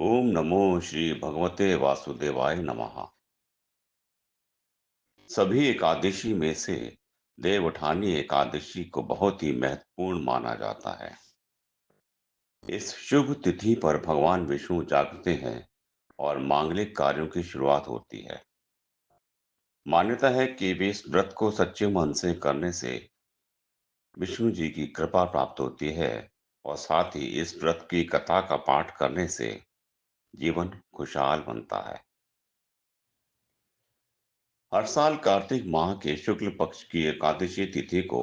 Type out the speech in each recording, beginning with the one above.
ओम नमो श्री भगवते वासुदेवाय नमः। सभी एकादशी में से देवउठानी एकादशी को बहुत ही महत्वपूर्ण माना जाता है। इस शुभ तिथि पर भगवान विष्णु जागते हैं और मांगलिक कार्यों की शुरुआत होती है। मान्यता है कि वे इस व्रत को सच्चे मन से करने से विष्णु जी की कृपा प्राप्त होती है और साथ ही इस व्रत की कथा का पाठ करने से जीवन खुशहाल बनता है। हर साल कार्तिक माह के शुक्ल पक्ष की एकादशी तिथि को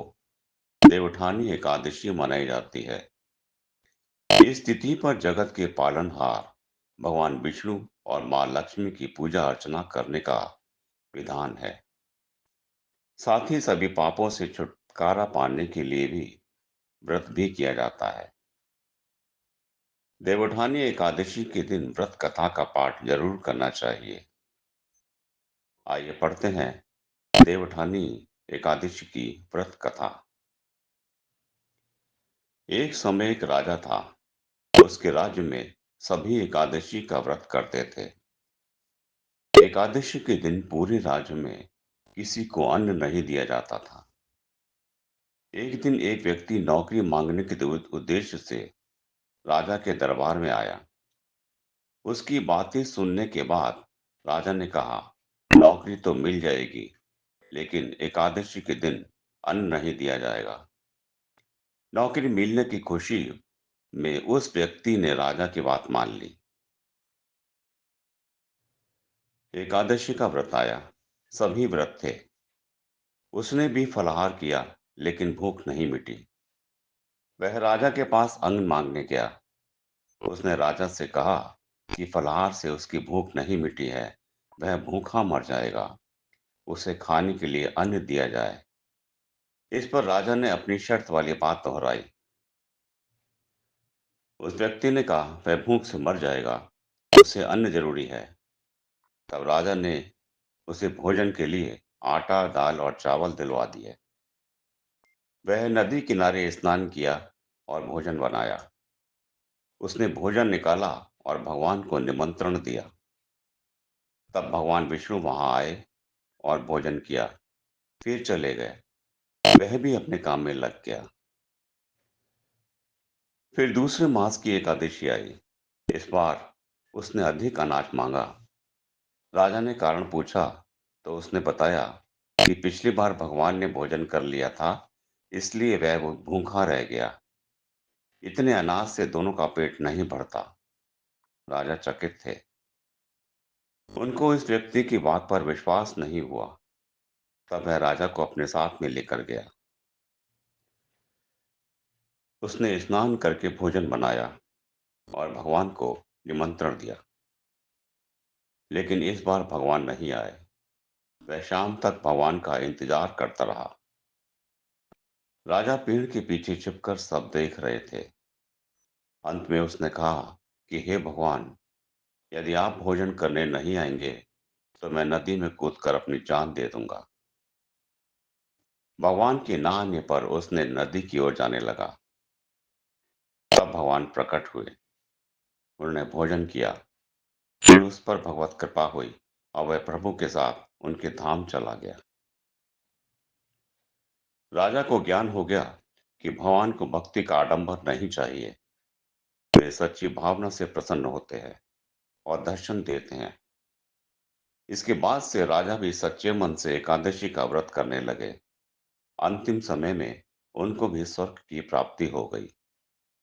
देवउठानी एकादशी मनाई जाती है। इस तिथि पर जगत के पालनहार भगवान विष्णु और मां लक्ष्मी की पूजा अर्चना करने का विधान है। साथ ही सभी पापों से छुटकारा पाने के लिए भी व्रत भी किया जाता है। देवउठानी एकादशी के दिन व्रत कथा का पाठ जरूर करना चाहिए। आइए पढ़ते हैं देवउठानी एकादशी की व्रत कथा। एक समय एक राजा था। उसके राज्य में सभी एकादशी का व्रत करते थे। एकादशी के दिन पूरे राज्य में किसी को अन्न नहीं दिया जाता था। एक दिन एक व्यक्ति नौकरी मांगने के उद्देश्य से राजा के दरबार में आया। उसकी बातें सुनने के बाद राजा ने कहा, नौकरी तो मिल जाएगी, लेकिन एकादशी के दिन अन्न नहीं दिया जाएगा। नौकरी मिलने की खुशी में उस व्यक्ति ने राजा की बात मान ली। एकादशी का व्रत आया। सभी व्रत थे। उसने भी फलाहार किया, लेकिन भूख नहीं मिटी। वह राजा के पास अन्न मांगने गया। उसने राजा से कहा कि फलाहार से उसकी भूख नहीं मिटी है, वह भूखा मर जाएगा, उसे खाने के लिए अन्न दिया जाए। इस पर राजा ने अपनी शर्त वाली बात दोहराई। उस व्यक्ति ने कहा, वह भूख से मर जाएगा, उसे अन्न जरूरी है। तब राजा ने उसे भोजन के लिए आटा, दाल और चावल दिलवा दिए। वह नदी किनारे स्नान किया और भोजन बनाया। उसने भोजन निकाला और भगवान को निमंत्रण दिया। तब भगवान विष्णु वहां आए और भोजन किया, फिर चले गए। वह भी अपने काम में लग गया। फिर दूसरे मास की एकादशी आई। इस बार उसने अधिक अनाज मांगा। राजा ने कारण पूछा तो उसने बताया कि पिछली बार भगवान ने भोजन कर लिया था, इसलिए वह वो भूखा रह गया। इतने अनाज से दोनों का पेट नहीं भरता। राजा चकित थे। उनको इस व्यक्ति की बात पर विश्वास नहीं हुआ। तब वह राजा को अपने साथ में लेकर गया। उसने स्नान करके भोजन बनाया और भगवान को निमंत्रण दिया। लेकिन इस बार भगवान नहीं आए। वह शाम तक भगवान का इंतजार करता रहा। राजा पेड़ के पीछे छिपकर सब देख रहे थे। अंत में उसने कहा कि हे भगवान, यदि आप भोजन करने नहीं आएंगे तो मैं नदी में कूदकर अपनी जान दे दूंगा। भगवान के ना आने पर उसने नदी की ओर जाने लगा। तब भगवान प्रकट हुए। उन्होंने भोजन किया। फिर उस पर भगवत कृपा हुई और वह प्रभु के साथ उनके धाम चला गया। राजा को ज्ञान हो गया कि भगवान को भक्ति का आडंबर नहीं चाहिए। वे सच्ची भावना से प्रसन्न होते हैं और दर्शन देते हैं। इसके बाद से राजा भी सच्चे मन से एकादशी का व्रत करने लगे। अंतिम समय में उनको भी स्वर्ग की प्राप्ति हो गई।